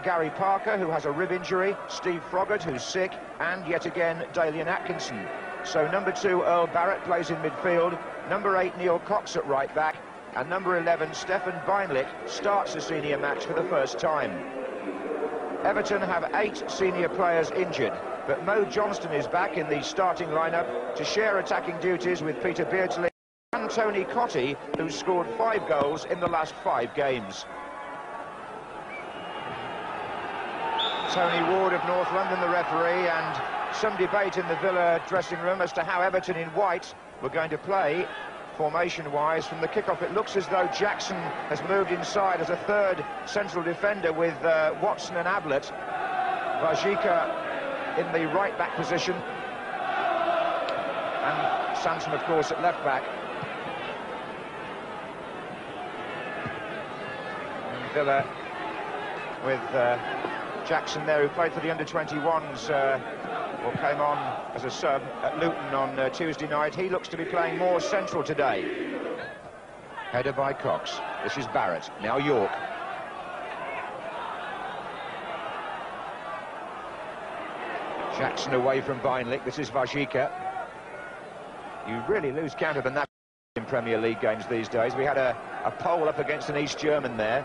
Gary Parker, who has a rib injury, Steve Froggatt, who's sick, and yet again Dalian Atkinson. So number 2 Earl Barrett plays in midfield, number 8 Neil Cox at right back, and number 11 Stefan Beinlich starts the senior match for the first time. Everton have 8 senior players injured, but Johnston is back in the starting lineup to share attacking duties with Peter Beardsley and Tony Cottee, who's scored 5 goals in the last 5 games. Tony Ward of North London, the referee, and some debate in the Villa dressing room as to how Everton in white were going to play formation-wise. From the kickoff, it looks as though Jackson has moved inside as a third central defender with Watson and Ablett. Warzycha in the right-back position, and Sansom, of course, at left-back. Villa with Jackson there, who played for the under-21s, or came on as a sub at Luton on Tuesday night. He looks to be playing more central today. Header by Cox. This is Barrett. Now Yorke. Jackson away from Beinlich. This is Warzycha. You really lose count of the national in Premier League games these days. We had a poll up against an East German there.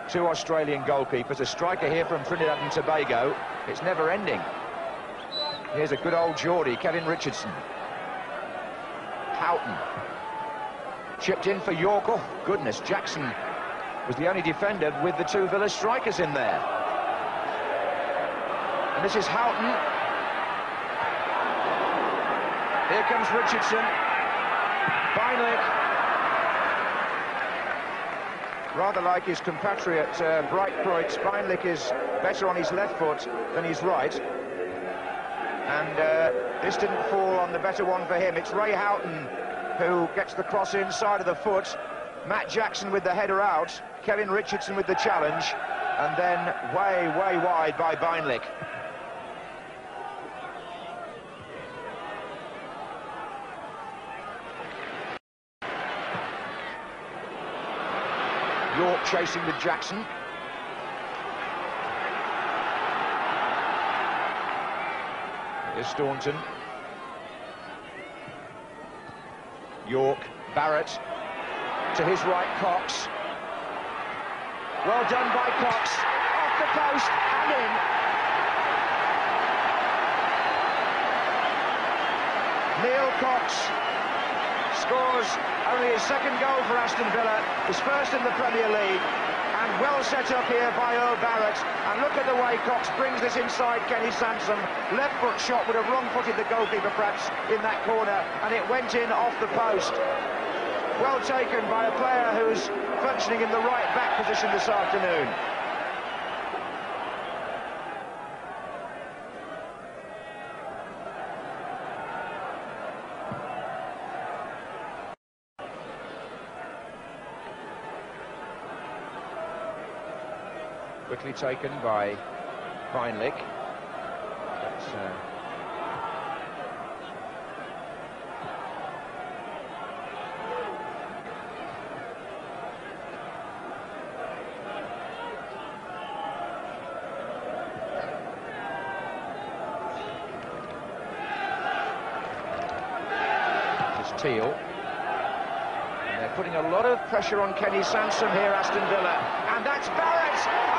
2 Australian goalkeepers, a striker here from Trinidad and Tobago. It's never ending. Here's a good old Geordie, Kevin Richardson. Houghton. Chipped in for Yorke. Oh, goodness, Jackson was the only defender with the 2 Villa strikers in there. And this is Houghton. Here comes Richardson. Beinlich. Rather like his compatriot Brightkreutz, Beinlich is better on his left foot than his right. And this didn't fall on the better one for him. It's Ray Houghton who gets the cross inside of the foot. Matt Jackson with the header out. Kevin Richardson with the challenge. And then way, way wide by Beinlich. Yorke chasing with Jackson. Here's Staunton. Yorke, Barrett, to his right, Cox. Well done by Cox, off the post and in. Neil Cox scores only his 2nd goal for Aston Villa, his 1st in the Premier League, and well set up here by Earl Barrett. And look at the way Cox brings this inside Kenny Sansom. Left foot shot would have wrong-footed the goalkeeper perhaps in that corner, and it went in off the post. Well taken by a player who's functioning in the right-back position this afternoon. Quickly taken by Beinlich. This is Teale. And they're putting a lot of pressure on Kenny Sansom here, Aston Villa. And that's Barrett!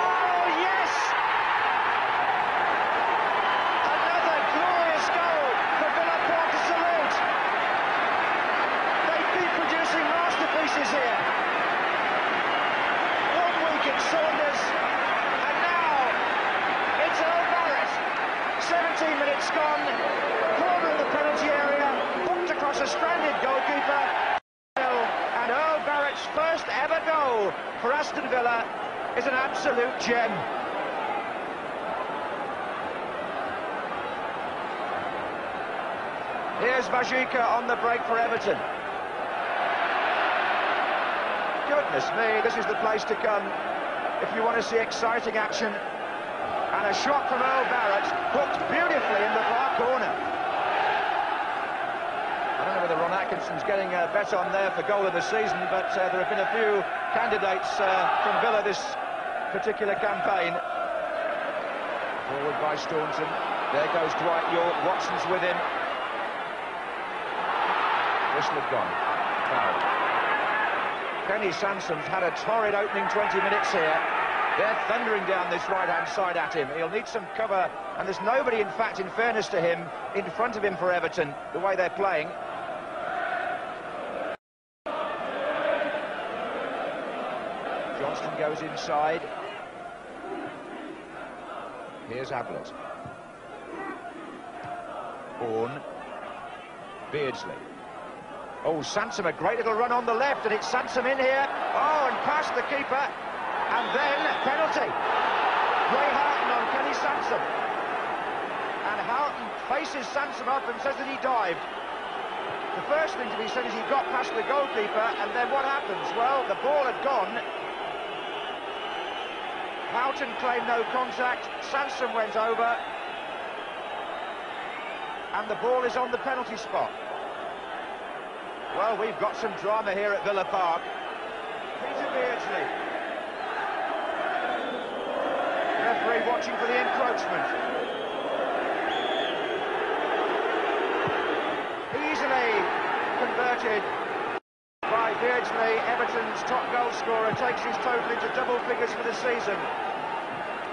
Saunders, and now it's Earl Barrett. 17 minutes gone, corner of the penalty area, hooked across a stranded goalkeeper, and Earl Barrett's first ever goal for Aston Villa is an absolute gem. Here's Warzycha on the break for Everton. Goodness me, this is the place to come if you want to see exciting action. And a shot from Earl Barrett, hooked beautifully in the far corner. I don't know whether Ron Atkinson's getting a bet on there for goal of the season, but there have been a few candidates from Villa this particular campaign. Forward by Staunton. There goes Dwight Yorke. Watson's with him. Whistle had gone. Foul. Kenny Sansom's had a torrid opening 20 minutes here. They're thundering down this right-hand side at him. He'll need some cover, and there's nobody, in fact, in fairness to him, in front of him for Everton, the way they're playing. Johnston goes inside. Here's Ablett. Horne. Beardsley. Oh, Sansom, a great little run on the left, and it's Sansom in here. Oh, and past the keeper. And then, penalty. Ray Houghton on Kenny Sansom. And Houghton faces Sansom up and says that he dived. The first thing to be said is he got past the goalkeeper, and then what happens? Well, the ball had gone. Houghton claimed no contact. Sansom went over. And the ball is on the penalty spot. Well, we've got some drama here at Villa Park. Peter Beardsley. Referee watching for the encroachment. Easily converted by Beardsley. Everton's top goal scorer takes his total into double figures for the season.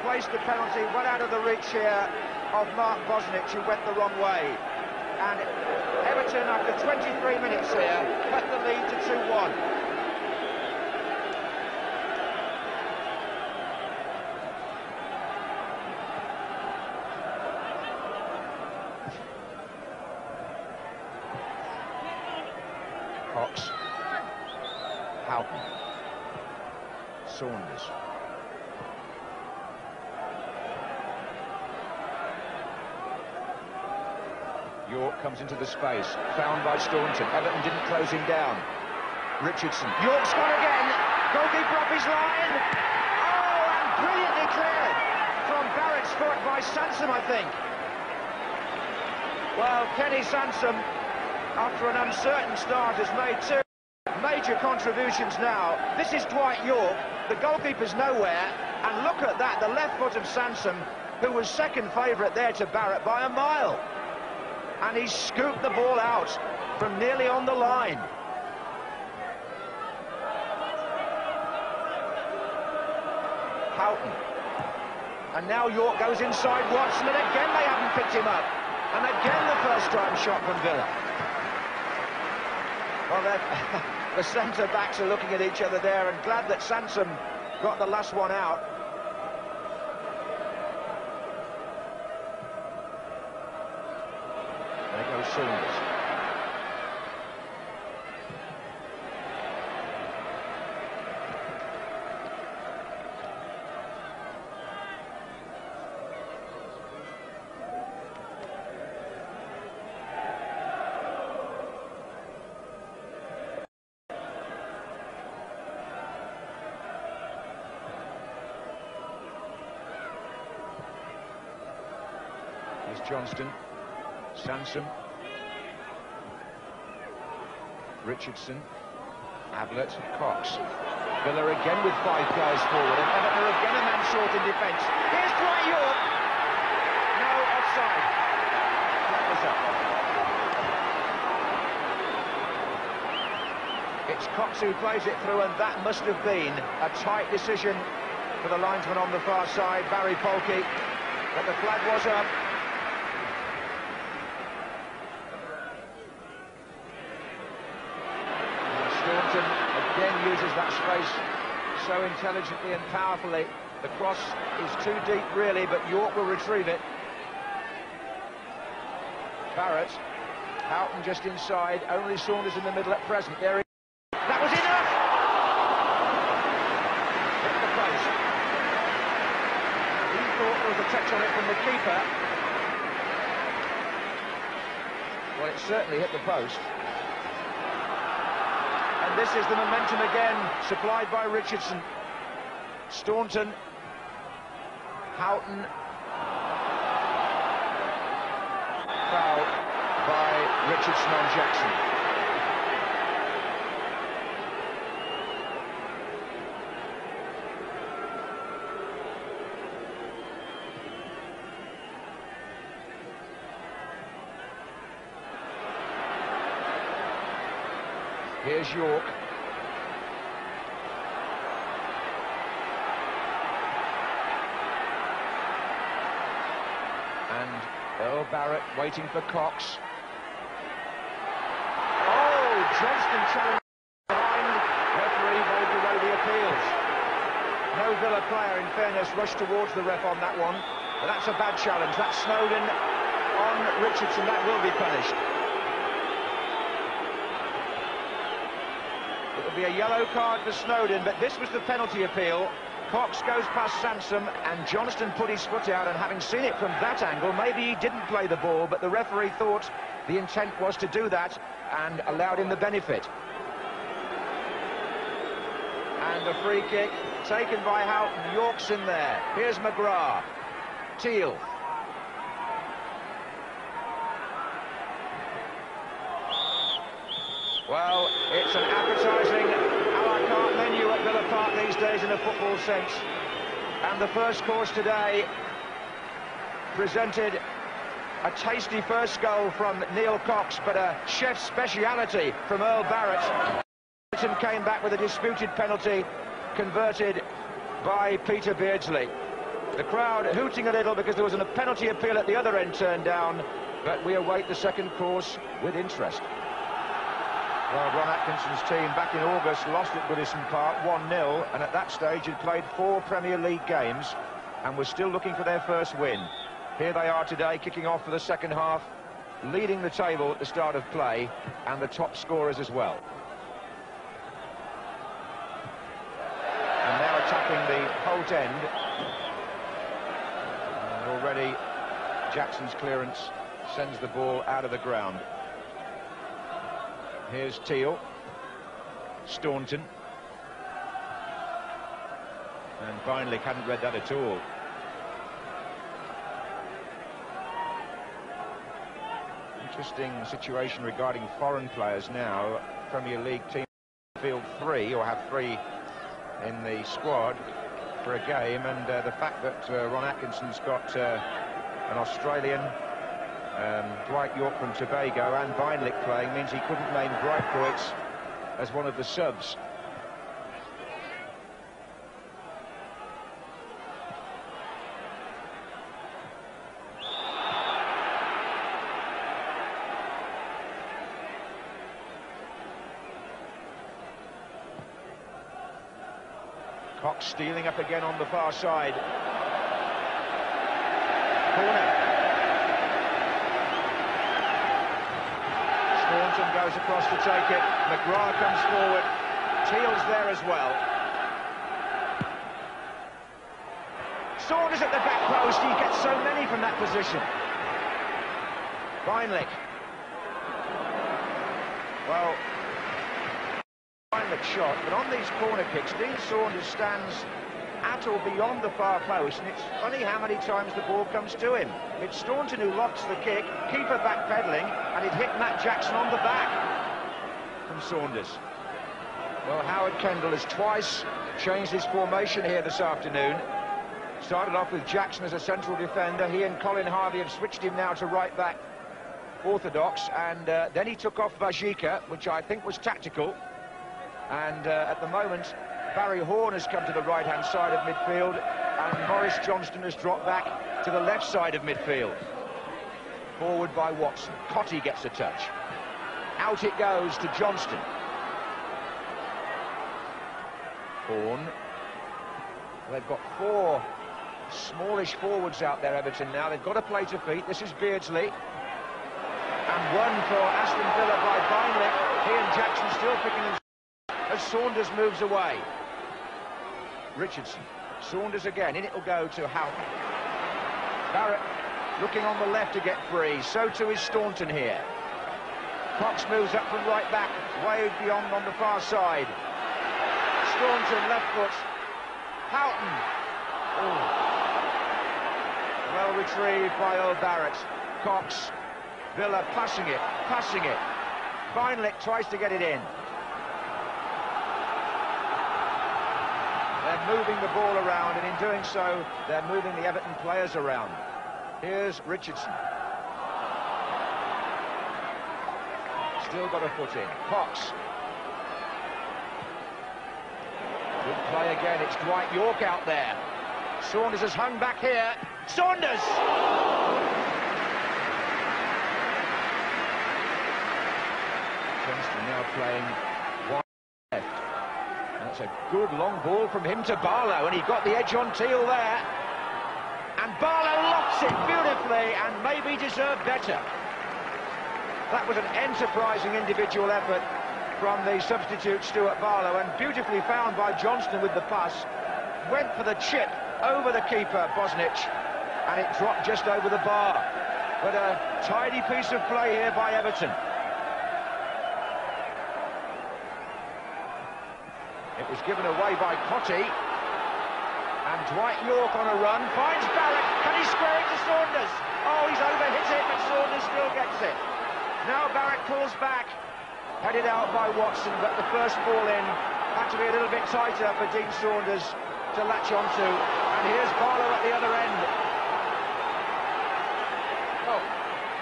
Placed the penalty well out of the reach here of Mark Bosnich, who went the wrong way. And Everton, after 23 minutes here, cut the lead to 2-1. Cox. Houghton. Saunders. Yorke comes into the space, found by Staunton. Everton didn't close him down. Richardson. Yorke's gone again. Goalkeeper off his line. Oh, and brilliantly cleared from Barrett's foot by Sansom, I think. Well, Kenny Sansom, after an uncertain start, has made two major contributions now. This is Dwight Yorke. The goalkeeper's nowhere. And look at that, the left foot of Sansom, who was second favourite there to Barrett by a mile. And he scooped the ball out from nearly on the line. Houghton. And now Yorke goes inside Watson, and again they haven't picked him up. And again the first time shot from Villa. Well, the centre-backs are looking at each other there, and glad that Sansom got the last one out. There goes Saunders. Here's Johnston. Sansom. Richardson. Ablett. Cox. Villa again with 5 players forward, and Everton are again a man short in defence. Here's Dwight Yorke. No, offside. That was up. It's Cox who plays it through, and that must have been a tight decision for the linesman on the far side, Barry Polkey. But the flag was up. Staunton again uses that space so intelligently and powerfully. The cross is too deep, really, but Yorke will retrieve it. Barrett. Houghton just inside. Only Saunders in the middle at present. There he is. That was enough! Hit the post. He thought there was a touch on it from the keeper. Well, it certainly hit the post. And this is the momentum again, supplied by Richardson. Staunton. Houghton. Foul by Richardson on Jackson. Here's Yorke. And Earl Barrett waiting for Cox. Oh, Johnston challenged behind. Referee waved away the appeals. No Villa player, in fairness, rushed towards the ref on that one. But that's a bad challenge. That's Snodin on Richardson. That will be punished. It'll be a yellow card for Snodin, but this was the penalty appeal. Cox goes past Sansom, and Johnston put his foot out, and having seen it from that angle, maybe he didn't play the ball, but the referee thought the intent was to do that and allowed him the benefit. And a free kick taken by Houghton. Yorke's in there. Here's McGrath. Teale. Well, it's an appetising a la carte menu at Villa Park these days in a football sense. And the first course today presented a tasty first goal from Neil Cox, but a chef's speciality from Earl Barrett. Everton came back with a disputed penalty converted by Peter Beardsley. The crowd hooting a little because there was a penalty appeal at the other end turned down, but we await the second course with interest. Well, Ron Atkinson's team back in August lost at Goodison Park 1-0, and at that stage had played 4 Premier League games and was still looking for their first win. Here they are today, kicking off for the second half, leading the table at the start of play, and the top scorers as well. And now attacking the Holt end. And already Jackson's clearance sends the ball out of the ground. Here's Teale. Staunton. And Beinlich hadn't read that at all. Interesting situation regarding foreign players now. Premier League team field 3, or have 3 in the squad for a game, and the fact that Ron Atkinson's got an Australian, Dwight Yorke from Tobago, and Beinlich playing means he couldn't name Bright as one of the subs. Cox stealing up again on the far side. Corner. Staunton goes across to take it. McGrath comes forward. Teale's there as well. Saunders at the back post. He gets so many from that position. Beinlich. Well, Beinlich shot, but on these corner kicks, Dean Saunders stands at or beyond the far post, and it's funny how many times the ball comes to him. It's Staunton who lofts the kick, keeper backpedaling, and it hit Matt Jackson on the back from Saunders. Well, Howard Kendall has twice changed his formation here this afternoon. Started off with Jackson as a central defender. He and Colin Harvey have switched him now to right back orthodox, and then he took off Warzycha, which I think was tactical. And at the moment, Barry Horne has come to the right-hand side of midfield, and Maurice Johnston has dropped back to the left side of midfield. Forward by Watson. Cottee gets a touch. Out it goes to Johnston. Horne. They've got 4 smallish forwards out there, Everton, now. They've got to play to feet. This is Beardsley. And one for Aston Villa by Beinlich. He and Jackson still picking them as Saunders moves away. Richardson. Saunders again. In it will go to Houghton. Barrett looking on the left to get free. So too is Staunton here. Cox moves up from right back, way beyond on the far side. Staunton, left foot. Houghton. Oh. Well retrieved by Earl Barrett. Cox. Villa passing it, passing it. Beinlich tries to get it in. They're moving the ball around, and in doing so, they're moving the Everton players around. Here's Richardson. Still got a foot in. Cox. Good play again, it's Dwight Yorke out there. Saunders has hung back here. Saunders! Johnston now playing wide left. That's a good long ball from him to Barlow, and he got the edge on Teale there. And Barlow lofts it beautifully, and maybe deserved better. That was an enterprising individual effort from the substitute Stuart Barlow, and beautifully found by Johnston with the pass. Went for the chip over the keeper, Bosnich, and it dropped just over the bar. But a tidy piece of play here by Everton. It was given away by Cottee, and Dwight Yorke on a run, finds Barrett. Can he square it to Saunders? Oh, he's overhit it, but Saunders still gets it. Now Barrett pulls back, headed out by Watson, but the first ball in had to be a little bit tighter for Dean Saunders to latch onto. And here's Barlow at the other end. Oh,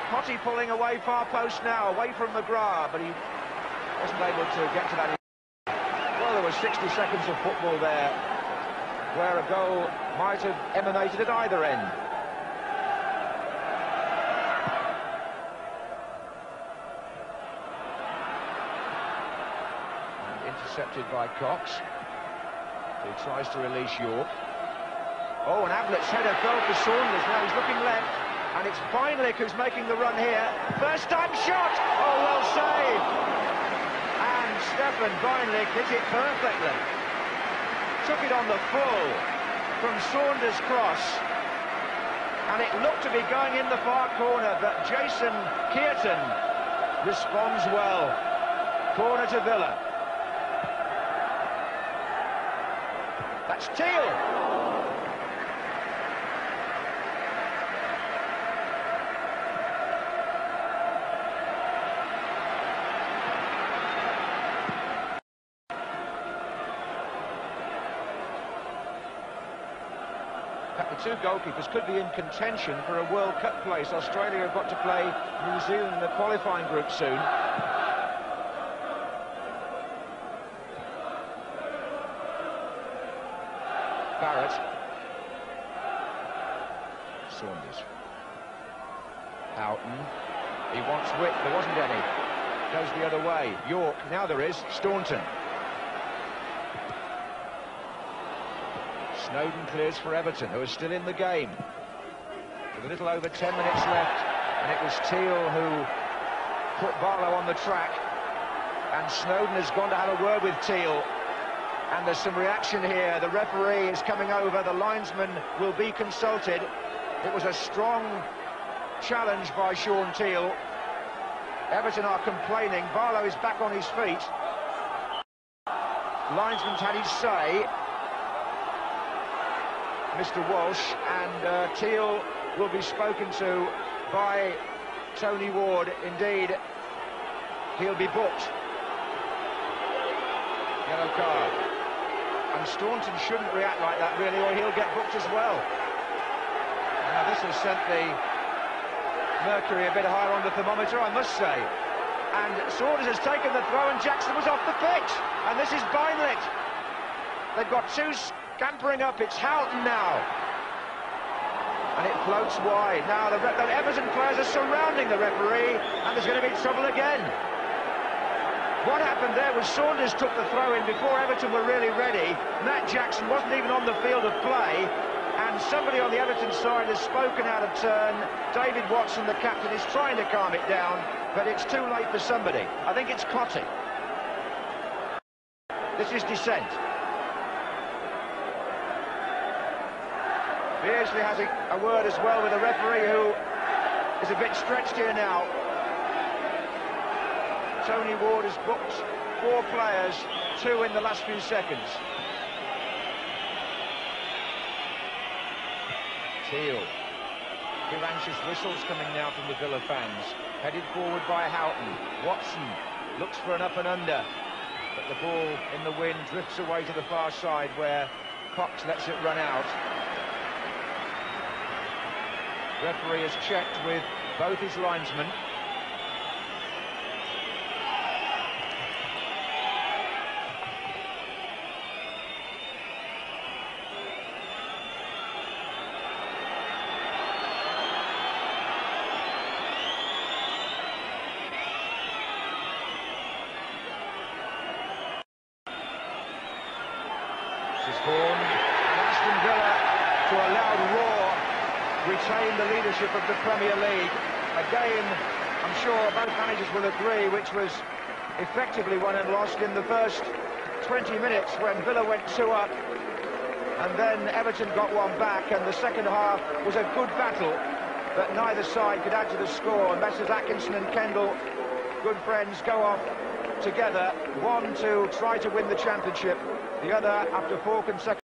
Cottee pulling away far post now, away from McGrath, but he wasn't able to get to that. Well, there was 60 seconds of football there, where a goal might have emanated at either end. Intercepted by Cox, who tries to release Yorke. Oh, and Ablett's header fell for Saunders. Now he's looking left, and it's Beinlich who's making the run here. First time shot! Oh, well saved! And Stefan Beinlich hit it perfectly. Took it on the full from Saunders' cross, and it looked to be going in the far corner, but Kearton responds well. Corner to Villa. That's Teale. The two goalkeepers could be in contention for a World Cup place. Australia have got to play New Zealand in the qualifying group soon. Barrett. Saunders. Houghton. He wants width, there wasn't any. Goes the other way. Yorke, now there is. Staunton. Snodin clears for Everton, who is still in the game. With a little over 10 minutes left, and it was Teale who put Barlow on the track. And Snodin has gone to have a word with Teale. And there's some reaction here. The referee is coming over, the linesman will be consulted. It was a strong challenge by Shaun Teale. Everton are complaining. Barlow is back on his feet. Linesman's had his say, Mr. Walsh, and Teale will be spoken to by Tony Ward. Indeed, he'll be booked. Yellow card. And Staunton shouldn't react like that, really, or he'll get booked as well. Now, this has sent the mercury a bit higher on the thermometer, I must say. And Saunders has taken the throw, and Jackson was off the pitch. And this is Beinlich. They've got two scampering up. It's Houghton now. And it floats wide. Now, the Everton players are surrounding the referee, and there's going to be trouble again. What happened there was Saunders took the throw in before Everton were really ready. Matt Jackson wasn't even on the field of play, and somebody on the Everton side has spoken out of turn. David Watson, the captain, is trying to calm it down, but it's too late for somebody. I think it's Cottee. This is dissent. Beardsley has a word as well with the referee, who is a bit stretched here now. Tony Ward has booked 4 players, 2 in the last few seconds. Teale. Two anxious whistles coming now from the Villa fans. Headed forward by Houghton. Watson looks for an up and under, but the ball in the wind drifts away to the far side, where Cox lets it run out. Referee has checked with both his linesmen. to a loud roar, retain the leadership of the Premier League. A game, I'm sure both managers will agree, which was effectively won and lost in the first 20 minutes when Villa went 2 up, and then Everton got one back, and the second half was a good battle, but neither side could add to the score. And Messrs Atkinson and Kendall, good friends, go off together, one to try to win the championship, the other after 4 consecutive